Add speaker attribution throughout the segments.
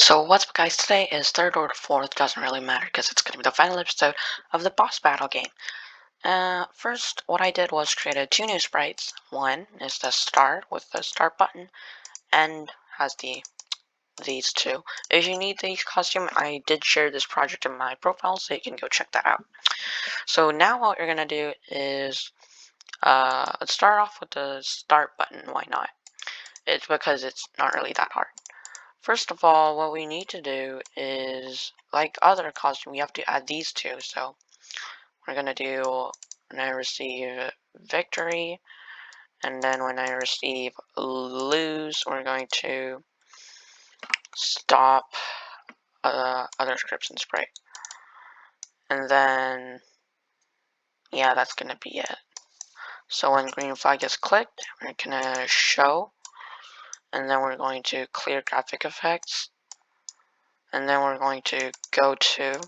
Speaker 1: So what's up guys, today is third or fourth, doesn't really matter because it's going to be the final episode of the boss battle game. First, what I did was created two new sprites. One is the start with the start button and has these two. If you need these costume, I did share this project in my profile, so you can go check that out. So now what you're going to do is let's start off with the start button. Why not? It's because it's not really that hard. First of all, what we need to do is, like other costume, we have to add these two. So we're gonna do when I receive victory, and then when I receive lose, we're going to stop other scripts and sprite. And then, yeah, that's gonna be it. So when green flag is clicked, we're gonna show, and then we're going to clear graphic effects, and then we're going to go to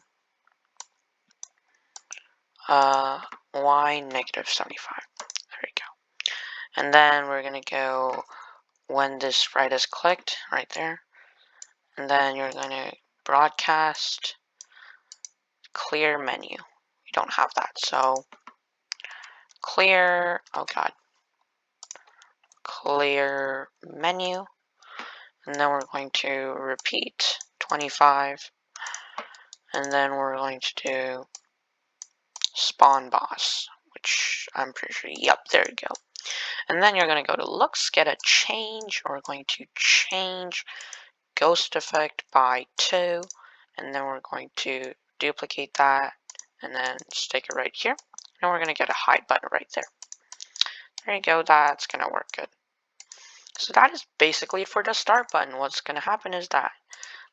Speaker 1: y -75. There we go. And then we're gonna go when this sprite is clicked right there, and then you're gonna broadcast clear menu. We don't have that, so clear, oh god, clear menu, and then we're going to repeat 25, and then we're going to do spawn boss, which I'm pretty sure, yep, there you go. And then you're going to go to looks, get a change, or we're going to change ghost effect by 2, and then we're going to duplicate that and then stick it right here, and we're going to get a hide button right there. There you go, that's going to work good. So that is basically for the start button. What's going to happen is that,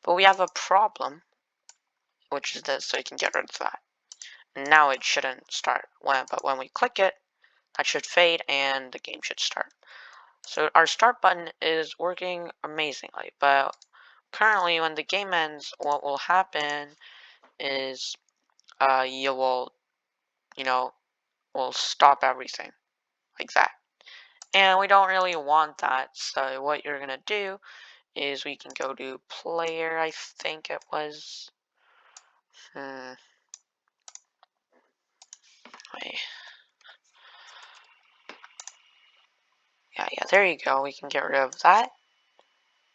Speaker 1: but we have a problem, which is this, so you can get rid of that. And now it shouldn't start, but when we click it, that should fade and the game should start. So our start button is working amazingly, but currently when the game ends, what will happen is you will, will stop everything like that. And we don't really want that, so what you're gonna do is we can go to player, I think it was, wait. Yeah, there you go, we can get rid of that,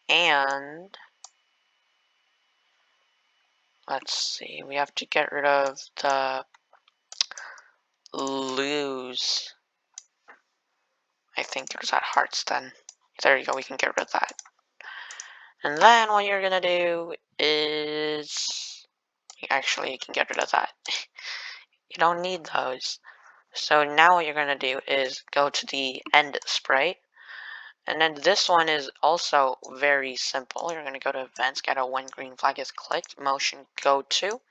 Speaker 1: and let's see, we have to get rid of the lose. I think there's at hearts then. There you go, we can get rid of that. And then what you're gonna do is, actually you can get rid of that. You don't need those. So now what you're gonna do is go to the end sprite. And then this one is also very simple. You're gonna go to events, get a when green flag is clicked, motion go to.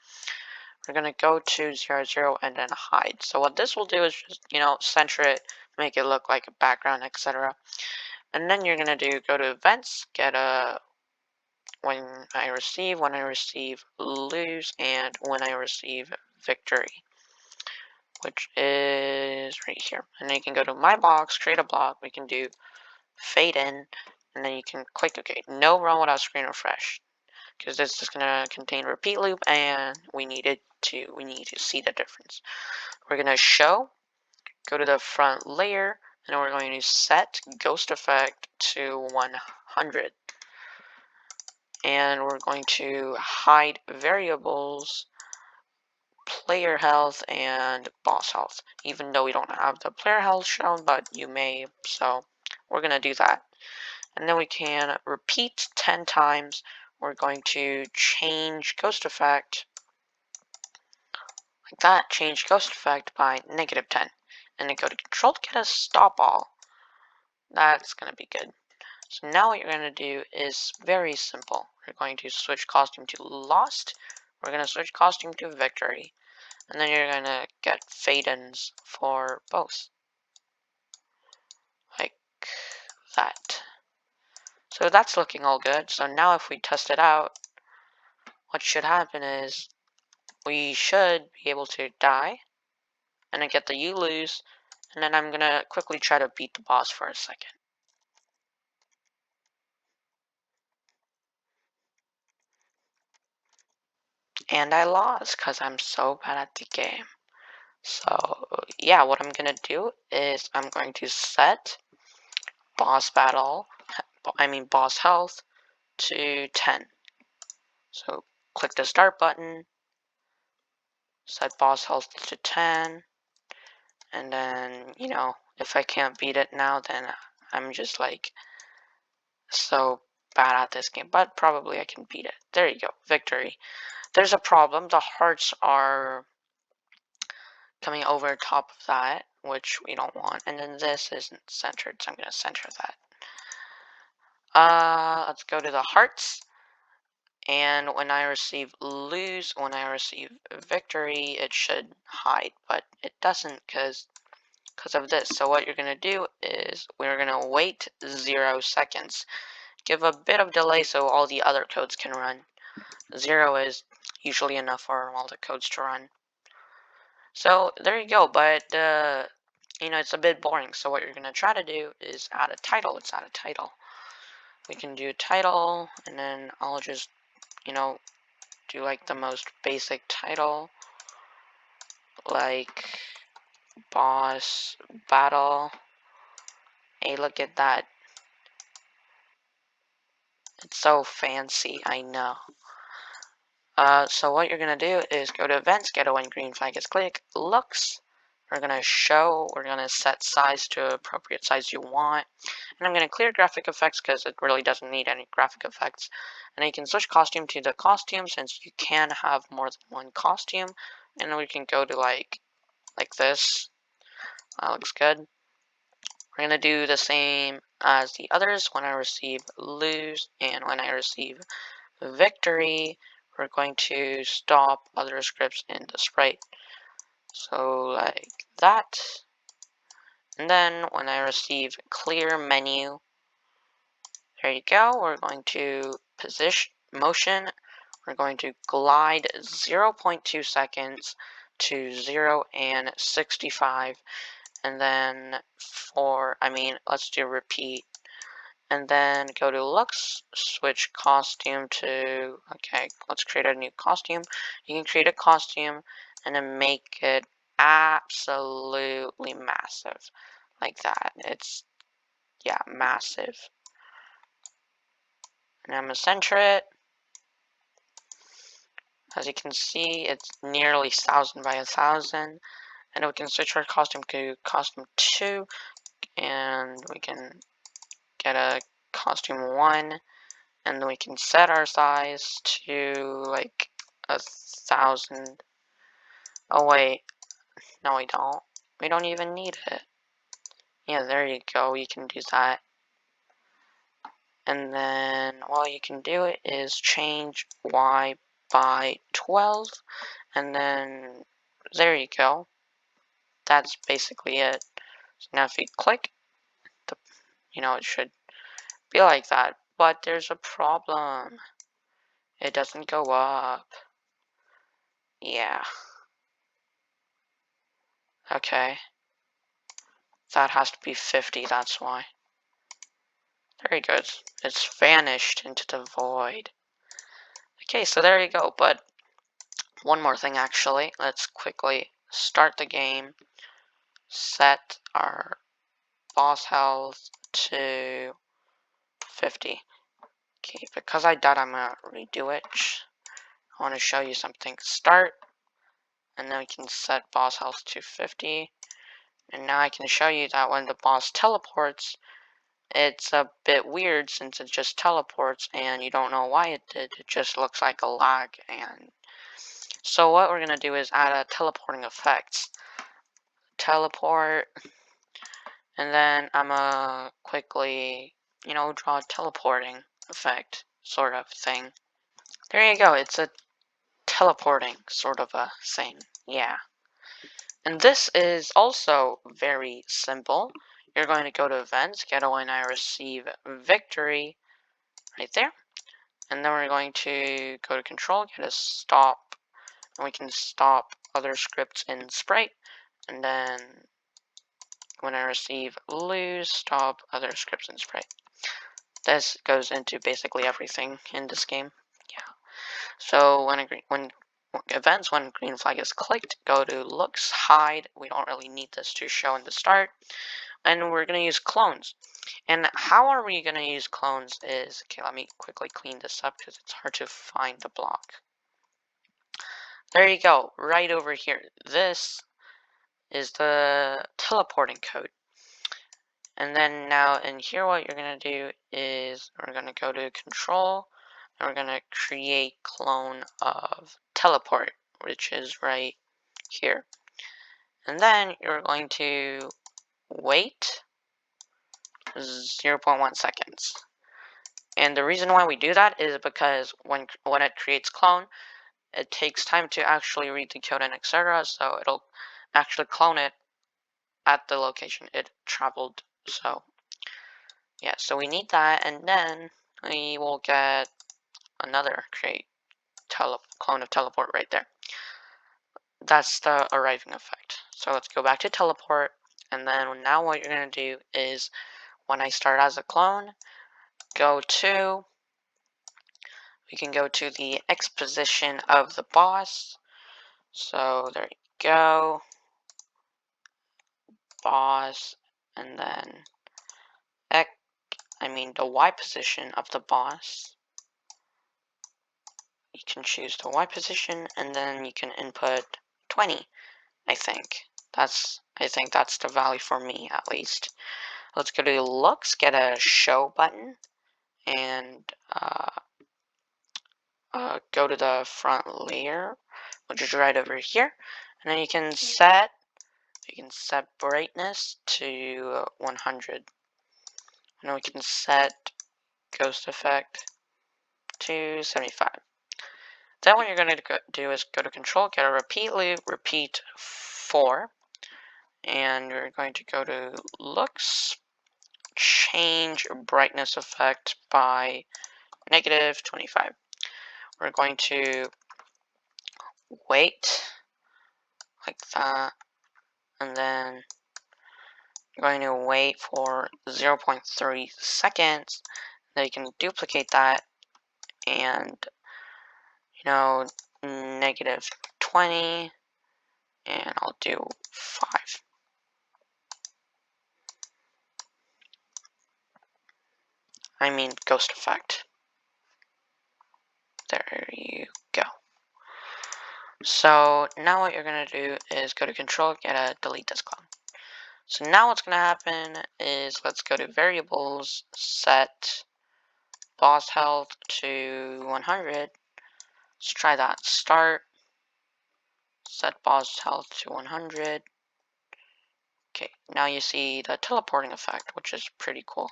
Speaker 1: We're gonna go to 0, 0, and then hide. So what this will do is just, center it, make it look like a background, etc. And then you're gonna go to events, get a when I receive lose, and when I receive victory, which is right here. And then you can go to my box, create a block, we can do fade in, and then you can click OK. No run without screen refresh, because this is gonna contain repeat loop, and we need to see the difference. We're gonna show, go to the front layer, and we're going to set ghost effect to 100. And we're going to hide variables, player health, and boss health, even though we don't have the player health shown, but you may, so we're going to do that. And then we can repeat 10 times. We're going to change ghost effect like that, change ghost effect by -10, and then go to control to get a stop all. That's going to be good. So now what you're going to do is very simple. We're going to switch costume to lost. We're going to switch costume to victory. And then you're going to get fade-ins for both. Like that. So that's looking all good. So now if we test it out, what should happen is we should be able to die. And then get the you lose. And then I'm going to quickly try to beat the boss for a second. And I lost because I'm so bad at the game. So yeah, what I'm gonna do is I'm going to set boss battle, boss health to 10. So click the start button, set boss health to 10, and then, if I can't beat it now, then I'm just like so bad at this game, but probably I can beat it. There you go, victory. There's a problem, the hearts are coming over top of that, which we don't want, and then this isn't centered, so I'm gonna center that. Let's go to the hearts, and when I receive victory, it should hide, but it doesn't because of this. So what you're gonna do is we're gonna wait 0 seconds. Give a bit of delay so all the other codes can run. 0 is usually enough for all the codes to run. So there you go, but it's a bit boring. So what you're gonna try to do is add a title. Let's add a title. We can do title, and then I'll just, do like the most basic title, like boss battle. Hey, look at that. It's so fancy, I know. So what you're gonna do is go to events, get a when green flag is clicked, looks. We're gonna set size to appropriate size you want. And I'm gonna clear graphic effects because it really doesn't need any graphic effects. And you can switch costume to the costume since you can have more than one costume. And we can go to like this. That looks good. We're gonna do the same as the others. When I receive lose and when I receive victory, we're going to stop other scripts in the sprite. So like that. And then when I receive clear menu, there you go. We're going to position motion. We're going to glide 0.2 seconds to 0 and 65. And then let's do repeat. And then go to looks, switch costume to, okay, let's create a new costume. You can create a costume and then make it absolutely massive. Like that. It's, yeah, massive. And I'm gonna center it. As you can see, it's nearly 1,000 by 1,000. And we can switch our costume to costume 2. And we can get a costume 1. And then we can set our size to like 1,000. Oh wait, no we don't. We don't even need it. Yeah, there you go, you can do that. And then all you can do it is change Y by 12. And then there you go. That's basically it. So now if you click, it should be like that. But there's a problem. It doesn't go up. Yeah. Okay. That has to be 50, that's why. There you go, it's vanished into the void. Okay, so there you go, but one more thing actually. Let's quickly start the game, set our boss health to 50. Okay, because I died, I'm gonna redo it. I want to show you something. Start, and then we can set boss health to 50. And now I can show you that when the boss teleports, it's a bit weird since it just teleports and you don't know why it did. It just looks like a lag. And so what we're going to do is add a teleporting effect. Teleport. And then I'm going to quickly, draw a teleporting effect sort of thing. There you go. It's a teleporting sort of a thing. Yeah. And this is also very simple. You're going to go to events, get when I receive victory, right there. And then we're going to go to control, get a stop, and we can stop other scripts in sprite. And then when I receive lose, stop other scripts in sprite. This goes into basically everything in this game. Yeah. So when events when green flag is clicked, go to looks, hide. We don't really need this to show in the start. And we're going to use clones. And how are we going to use clones is, okay, let me quickly clean this up because it's hard to find the block. There you go, right over here. This is the teleporting code. And then now in here, what you're going to do is we're going to go to control and we're going to create clone of teleport, which is right here. And then you're going to wait 0.1 seconds. And the reason why we do that is because when it creates clone, it takes time to actually read the code and etc. So it'll actually clone it at the location it traveled. So yeah, so we need that, and then we will get another create clone of teleport right there. That's the arriving effect. So let's go back to teleport, and then now what you're gonna do is when I start as a clone, we can go to the X position of the boss. So there you go, boss, and then the Y position of the boss. You can choose the Y position, and then you can input 20. I think that's the value for me at least. Let's go to looks, get a show button, and go to the front layer, which is right over here, and then you can set brightness to 100, and then we can set ghost effect to 75. Then what you're going to do is go to control, get a repeat loop, repeat 4, and you're going to go to looks, change brightness effect by -25. We're going to wait like that, and then you're going to wait for 0.3 seconds. Then you can duplicate that and -20, and I'll do 5. Ghost effect. There you go. So now what you're going to do is go to control, get a delete this clone. So now what's going to happen is let's go to variables, set boss health to 100. Let's try that. Start, set boss health to 100. Okay, now you see the teleporting effect, which is pretty cool.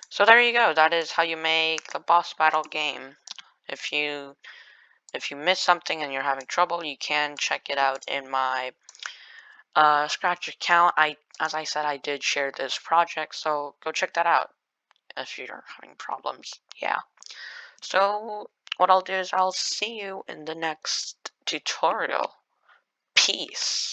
Speaker 1: So there you go. That is how you make the boss battle game. If you miss something and you're having trouble, you can check it out in my Scratch account. As I said, I did share this project, so go check that out if you're having problems. Yeah. So what I'll do is I'll see you in the next tutorial. Peace.